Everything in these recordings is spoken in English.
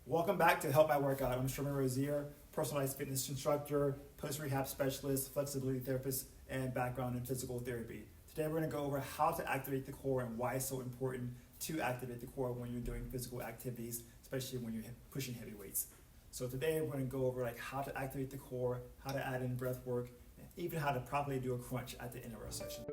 Welcome back to Help My Workout. I'm Sherman Rozier, personalized fitness instructor, post-rehab specialist, flexibility therapist, and background in physical therapy. Today we're going to go over how to activate the core and why it's so important to activate the core when you're doing physical activities, especially when you're pushing heavy weights. So today we're going to go over how to activate the core, how to add in breath work, and even how to properly do a crunch at the end of our session.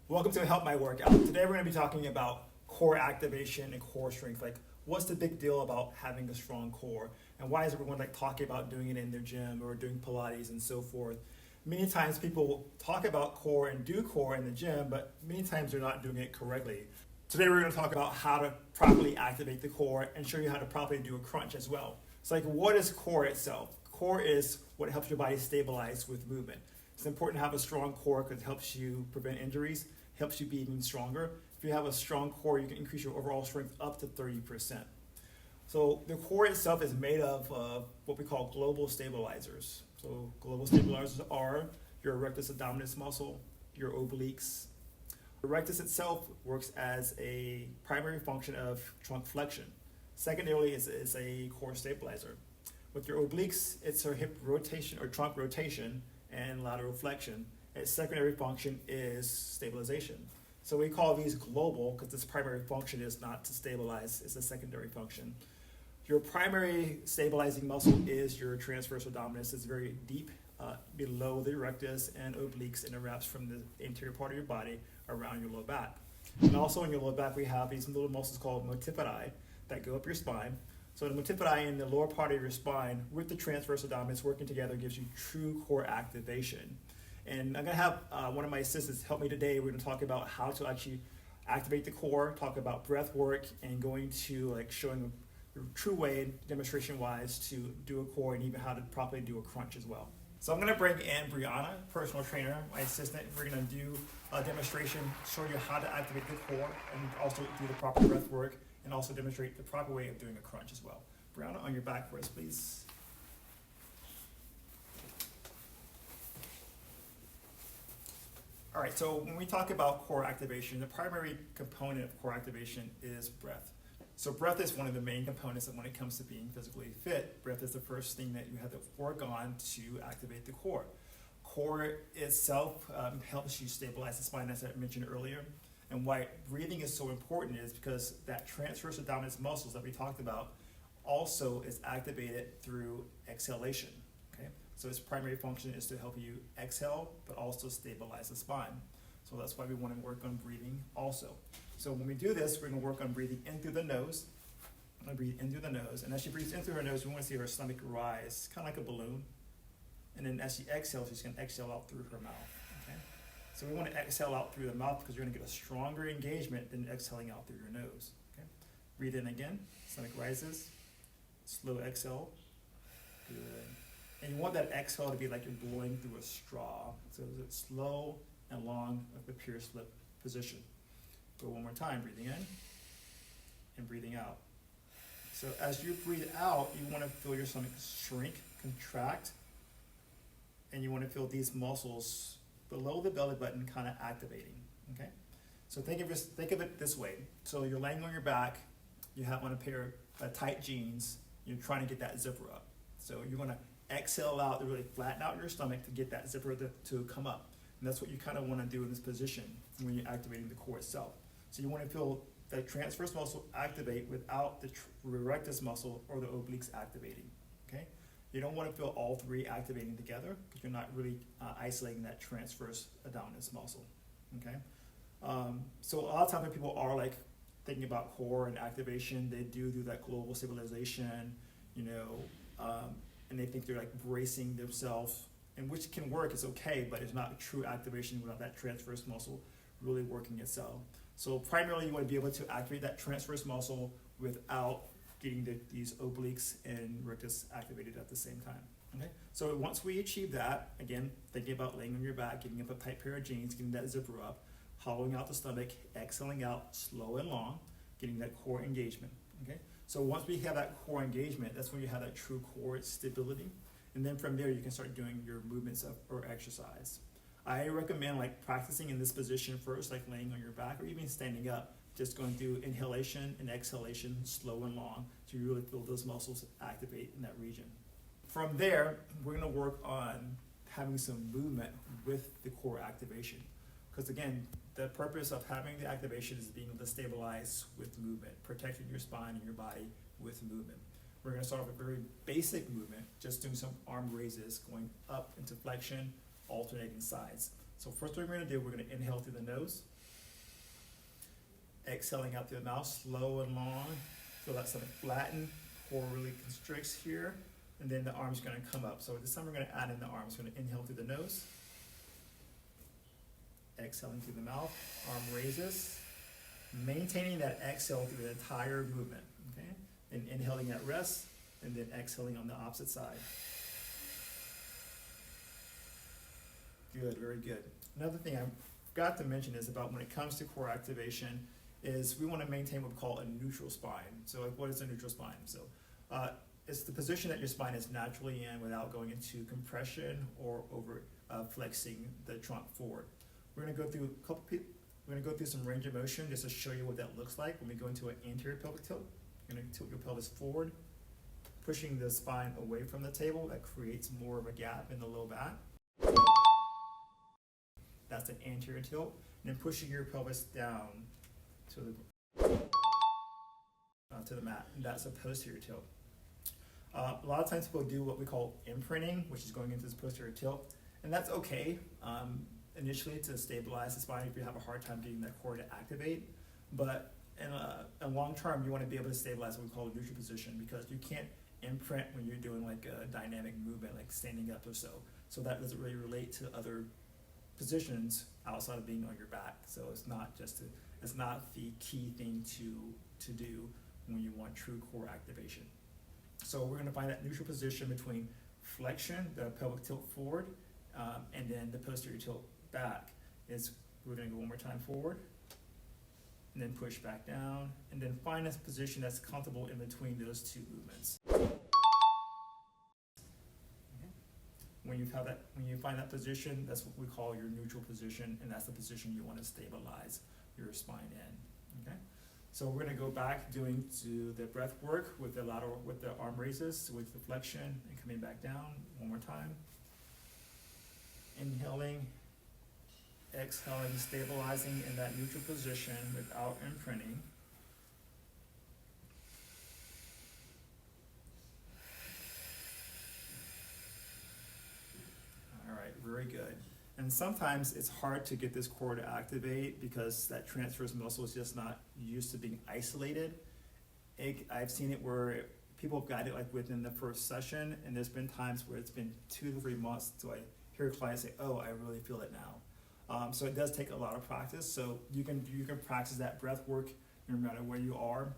Welcome to Help My Workout. Today we're going to be talking about core activation and core strength. What's the big deal about having a strong core, and why is everyone talking about doing it in their gym or doing Pilates and so forth? Many times people talk about core and do core in the gym, but many times they're not doing it correctly. Today we're going to talk about how to properly activate the core and show you how to properly do a crunch as well. So what is core itself? Core is what helps your body stabilize with movement. It's important to have a strong core because it helps you prevent injuries, helps you be even stronger. If you have a strong core, you can increase your overall strength up to 30%. So the core itself is made of what we call global stabilizers. So global stabilizers are your rectus abdominis muscle, your obliques. The rectus itself works as a primary function of trunk flexion. Secondarily, it's a core stabilizer. With your obliques, it's a hip rotation or trunk rotation and lateral flexion. Its secondary function is stabilization. So we call these global because its primary function is not to stabilize, it's a secondary function. Your primary stabilizing muscle is your transverse abdominis. It's very deep below the rectus and obliques, and it wraps from the interior part of your body around your low back. And also in your low back, we have these little muscles called multifidi that go up your spine. So the multifidi in the lower part of your spine with the transverse abdominis working together gives you true core activation. And I'm going to have one of my assistants help me today. We're going to talk about how to actually activate the core, talk about breath work, and going to showing the true way, demonstration-wise, to do a core and even how to properly do a crunch as well. So I'm going to bring in Brianna, personal trainer, my assistant. We're going to do a demonstration, show you how to activate the core and also do the proper breath work and also demonstrate the proper way of doing a crunch as well. Brianna, on your back for us, please. All right, so when we talk about core activation, the primary component of core activation is breath. So breath is one of the main components when it comes to being physically fit. Breath is the first thing that you have to work on to activate the core. Core itself helps you stabilize the spine, as I mentioned earlier. And why breathing is so important is because that transverse abdominis muscles that we talked about also is activated through exhalation. Okay? So its primary function is to help you exhale, but also stabilize the spine. So that's why we want to work on breathing also. So when we do this, we're going to work on breathing in through the nose. I'm going to breathe in through the nose. And as she breathes in through her nose, we want to see her stomach rise, kind of like a balloon. And then as she exhales, she's going to exhale out through her mouth. Okay? So we want to exhale out through the mouth because you're going to get a stronger engagement than exhaling out through your nose. Okay? Breathe in again. Stomach rises. Slow exhale. Good. And you want that exhale to be like you're blowing through a straw. So it's slow and long, like the pierced lip position. Go one more time, breathing in and breathing out. So as you breathe out, you want to feel your stomach shrink, contract, and you want to feel these muscles below the belly button kind of activating. Okay? So think of it this way. So you're laying on your back, you have on a pair of tight jeans, you're trying to get that zipper up. So you're going to exhale out to really flatten out your stomach to get that zipper to come up. And that's what you kind of want to do in this position when you're activating the core itself. So you want to feel the transverse muscle activate without the rectus muscle or the obliques activating. Okay? You don't want to feel all three activating together because you're not really isolating that transverse abdominis muscle. Okay? So a lot of times when people are thinking about core and activation, they do that global stabilization, and they think they're bracing themselves, and which can work, it's okay, but it's not true activation without that transverse muscle really working itself. So primarily you want to be able to activate that transverse muscle without getting these obliques and rectus activated at the same time. Okay? So once we achieve that, again, thinking about laying on your back, getting up a tight pair of jeans, getting that zipper up, hollowing out the stomach, exhaling out slow and long, getting that core engagement. Okay? So once we have that core engagement, that's when you have that true core stability. And then from there, you can start doing your movements or exercise. I recommend like practicing in this position first, like laying on your back or even standing up, just going through inhalation and exhalation, slow and long, to really feel those muscles activate in that region. From there, we're gonna work on having some movement with the core activation. Because again, the purpose of having the activation is being able to stabilize with movement, protecting your spine and your body with movement. We're gonna start with a very basic movement, just doing some arm raises, going up into flexion, alternating sides. So first what we're gonna do, we're gonna inhale through the nose, exhaling out through the mouth, slow and long. Feel that stomach flatten, core really constricts here, and then the arm's gonna come up. So this time we're gonna add in the arms. We're gonna inhale through the nose, exhaling through the mouth, arm raises, maintaining that exhale through the entire movement, okay? And inhaling at rest, and then exhaling on the opposite side. Good, very good. Another thing I forgot to mention is about when it comes to core activation is we want to maintain what we call a neutral spine. So like, what is a neutral spine? So it's the position that your spine is naturally in without going into compression or over flexing the trunk forward. We're going to go through we're going to go through some range of motion just to show you what that looks like when we go into an anterior pelvic tilt. You're going to tilt your pelvis forward, pushing the spine away from the table. That creates more of a gap in the low back. That's an anterior tilt. And then pushing your pelvis down to the mat. And that's a posterior tilt. A lot of times people do what we call imprinting, which is going into this posterior tilt. And that's okay initially to stabilize the spine if you have a hard time getting that core to activate. But in long term, you want to be able to stabilize what we call a neutral position, because you can't imprint when you're doing like a dynamic movement, like standing up or so. So that doesn't really relate to other positions outside of being on your back. So it's not the key thing to do when you want true core activation. So we're going to find that neutral position between flexion, the pelvic tilt forward, and then the posterior tilt back. We're going to go one more time forward, and then push back down, and then find a position that's comfortable in between those two movements. When you find that position, that's what we call your neutral position, and that's the position you want to stabilize your spine in. Okay, so we're going to go back to the breath work with the arm raises, with the flexion, and coming back down one more time. Inhaling, exhaling, stabilizing in that neutral position without imprinting. Very good. And sometimes it's hard to get this core to activate because that transverse muscle is just not used to being isolated. I've seen it where people have got it like within the first session, and there's been times where it's been 2 to 3 months till I hear clients say, "Oh, I really feel it now." So it does take a lot of practice. So you can practice that breath work no matter where you are,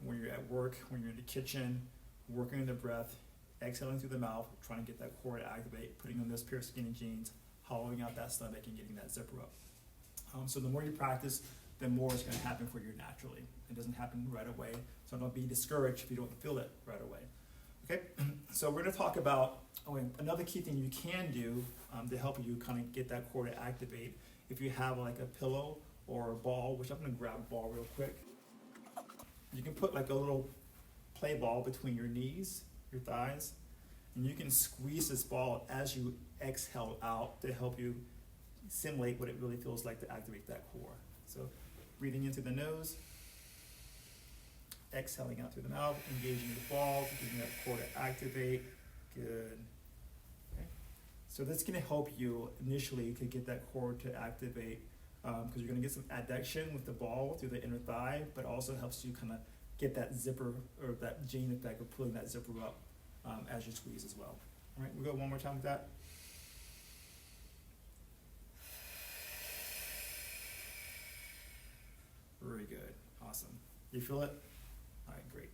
when you're at work, when you're in the kitchen, working the breath. Exhaling through the mouth, trying to get that core to activate, putting on those pure skinny jeans, hollowing out that stomach and getting that zipper up. So the more you practice, the more it's going to happen for you naturally. It doesn't happen right away, so don't be discouraged if you don't feel it right away. Okay, so we're going to talk about another key thing you can do to help you kind of get that core to activate. If you have like a pillow or a ball, which I'm going to grab a ball real quick, you can put like a little play ball between your knees, your thighs, and you can squeeze this ball as you exhale out to help you simulate what it really feels like to activate that core. So breathing into the nose, exhaling out through the mouth, engaging the ball, getting that core to activate. Good. Okay. So that's going to help you initially to get that core to activate, because you're going to get some adduction with the ball through the inner thigh, but also helps you kind of get that zipper or that Jane effect of pulling that zipper up as you squeeze as well. All right, we'll go one more time with that. Very good, awesome. You feel it? All right, great.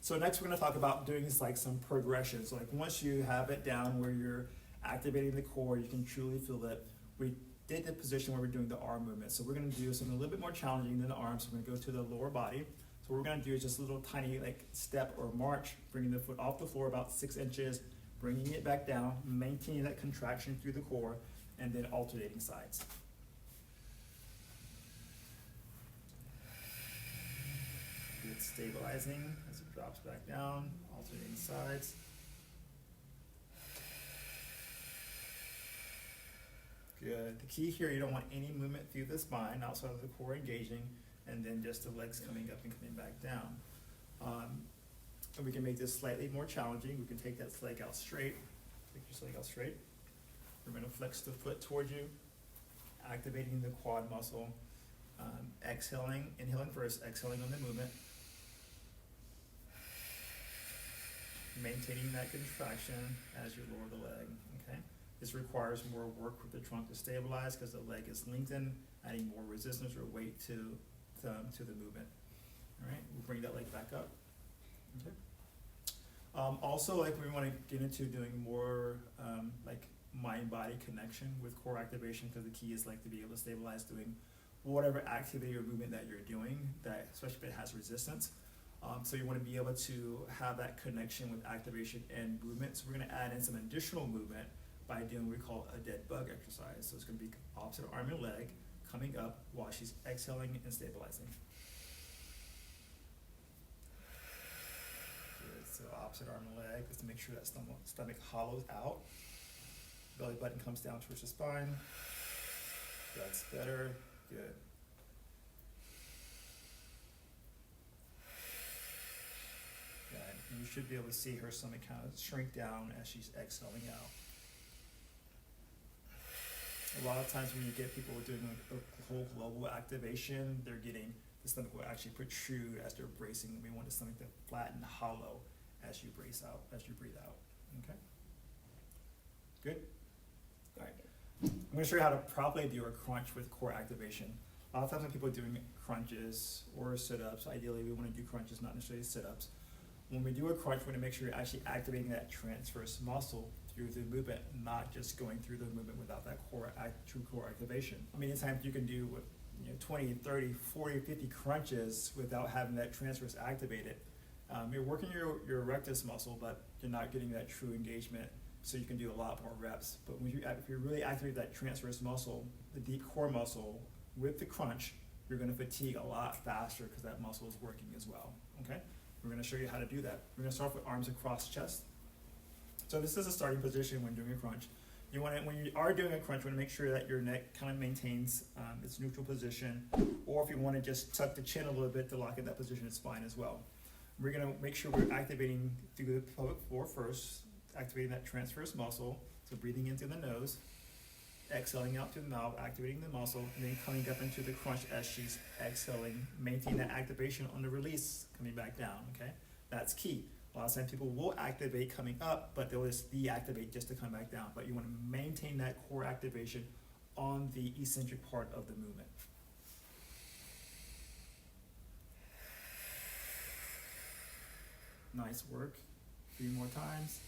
So next we're going to talk about doing like some progressions. Like once you have it down where you're activating the core, you can truly feel it. We did the position where we're doing the arm movement. So we're going to do something a little bit more challenging than the arms. So we're going to go to the lower body. So what we're going to do is just a little tiny like step or march, bringing the foot off the floor about 6 inches, bringing it back down, maintaining that contraction through the core, and then alternating sides. It's stabilizing as it drops back down, alternating sides. Good. The key here, you don't want any movement through the spine outside of the core engaging, and then just the legs coming up and coming back down. And we can make this slightly more challenging. We can take that leg out straight. Take your leg out straight. We're going to flex the foot towards you, activating the quad muscle. Exhaling, inhaling first, exhaling on the movement. Maintaining that contraction as you lower the leg, okay? This requires more work with the trunk to stabilize because the leg is lengthened, adding more resistance or weight to the movement. All right, we'll bring that leg back up. Okay. Also, like we want to get into doing more like mind-body connection with core activation, because the key is like to be able to stabilize doing whatever activity or movement that you're doing, that especially if it has resistance. So you want to be able to have that connection with activation and movement. So we're going to add in some additional movement by doing what we call a dead bug exercise. So it's going to be opposite arm and leg coming up while she's exhaling and stabilizing. Good. So opposite arm and leg, just to make sure that stomach hollows out. Belly button comes down towards the spine. That's better. Good. And you should be able to see her stomach kind of shrink down as she's exhaling out. A lot of times when you get people doing a whole global activation, they're getting, the stomach will actually protrude as they're bracing. We want the stomach to flatten hollow as you brace out, as you breathe out. Okay? Good? All right. I'm going to show you how to properly do a crunch with core activation. A lot of times when people are doing crunches or sit-ups, ideally we want to do crunches, not necessarily sit-ups. When we do a crunch, we want to make sure you're actually activating that transverse muscle through the movement, not just going through the movement without that true core activation. Many times you can do 20, 30, 40, 50 crunches without having that transverse activated. You're working your rectus muscle, but you're not getting that true engagement, so you can do a lot more reps. But if you really activate that transverse muscle, the deep core muscle, with the crunch, you're going to fatigue a lot faster because that muscle is working as well. Okay? We're going to show you how to do that. We're going to start off with arms across chest. So this is a starting position when doing a crunch. When you are doing a crunch, you want to make sure that your neck kind of maintains its neutral position, or if you want to just tuck the chin a little bit to lock in that position, it's fine as well. We're going to make sure we're activating through the pelvic floor first, activating that transverse muscle, so breathing in through the nose, exhaling out through the mouth, activating the muscle, and then coming up into the crunch as she's exhaling, maintaining that activation on the release, coming back down, okay? That's key. A lot of times people will activate coming up, but they'll just deactivate just to come back down. But you want to maintain that core activation on the eccentric part of the movement. Nice work. 3 more times.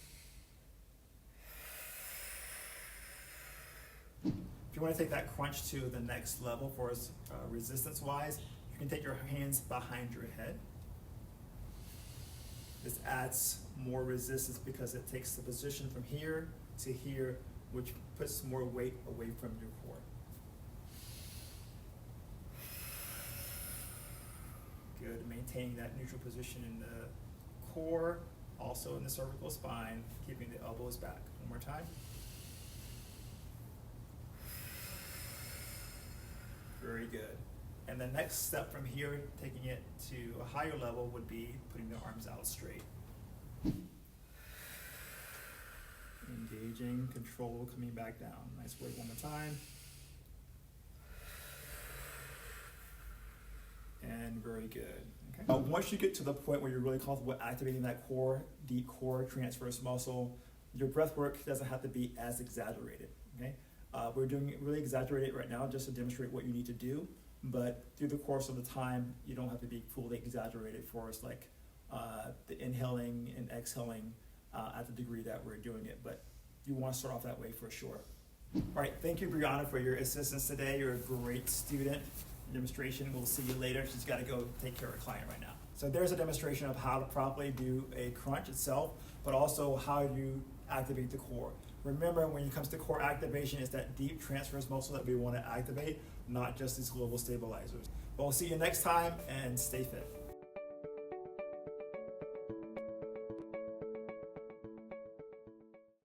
If you want to take that crunch to the next level for us, resistance-wise, you can take your hands behind your head. This adds more resistance because it takes the position from here to here, which puts more weight away from your core. Good, maintaining that neutral position in the core, also in the cervical spine, keeping the elbows back. One more time. Very good. And the next step from here, taking it to a higher level, would be putting the arms out straight. Engaging, control, coming back down. Nice work, one more time. And very good. Okay. Once you get to the point where you're really comfortable activating that core, deep core transverse muscle, your breath work doesn't have to be as exaggerated. Okay. We're doing it really exaggerated right now just to demonstrate what you need to do. But through the course of the time, you don't have to be fully exaggerated for us, like the inhaling and exhaling at the degree that we're doing it. But you want to start off that way for sure. All right, thank you, Brianna, for your assistance today. You're a great student. Demonstration, we'll see you later. She's got to go take care of a client right now. So there's a demonstration of how to properly do a crunch itself, but also how you activate the core. Remember, when it comes to core activation, it's that deep transverse muscle that we want to activate, not just these global stabilizers. But we'll see you next time, and stay fit.